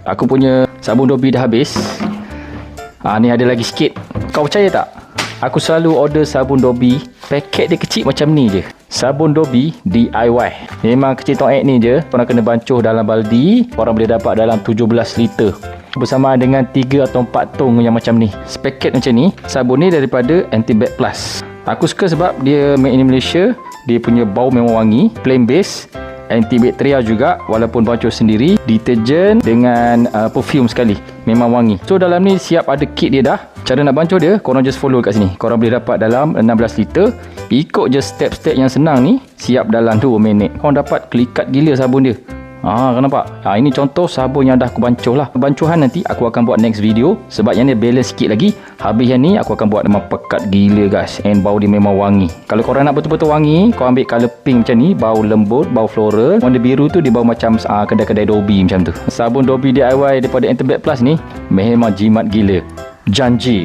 Aku punya sabun Dobby dah habis. Ni ada lagi sikit. Kau percaya tak? Aku selalu order sabun Dobby, paket dia kecil macam ni je. Sabun Dobby DIY. Memang kecil toek ni je. Korang kena bancuh dalam baldi. Korang boleh dapat dalam 17 liter. Bersamaan dengan 3 atau 4 tong yang macam ni. Sepaket macam ni. Sabun ni daripada Antibac Plus. Aku suka sebab dia made in Malaysia. Dia punya bau memang wangi. Plain base. Antibakteria juga, walaupun bancuh sendiri. Deterjen dengan perfume sekali. Memang wangi. So dalam ni siap ada kit dia dah. Cara nak bancuh dia, korang just follow kat sini. Korang boleh dapat dalam 16 liter. Ikut je step-step yang senang ni. Siap dalam 2 minit. Korang dapat kelikat gila sabun dia. Kau nampak? Ini contoh sabun yang dah aku bancuh lah. Bancuhan nanti aku akan buat next video. Sebab yang ni balance sikit lagi. Habis yang ni aku akan buat memang pekat gila guys. And bau dia memang wangi. Kalau korang nak betul-betul wangi, kau ambil colour pink macam ni. Bau lembut, bau floral. Warna biru tu dia bau macam kedai-kedai Dobby macam tu. Sabun Dobby DIY daripada Antibac Plus ni memang jimat gila. Janji.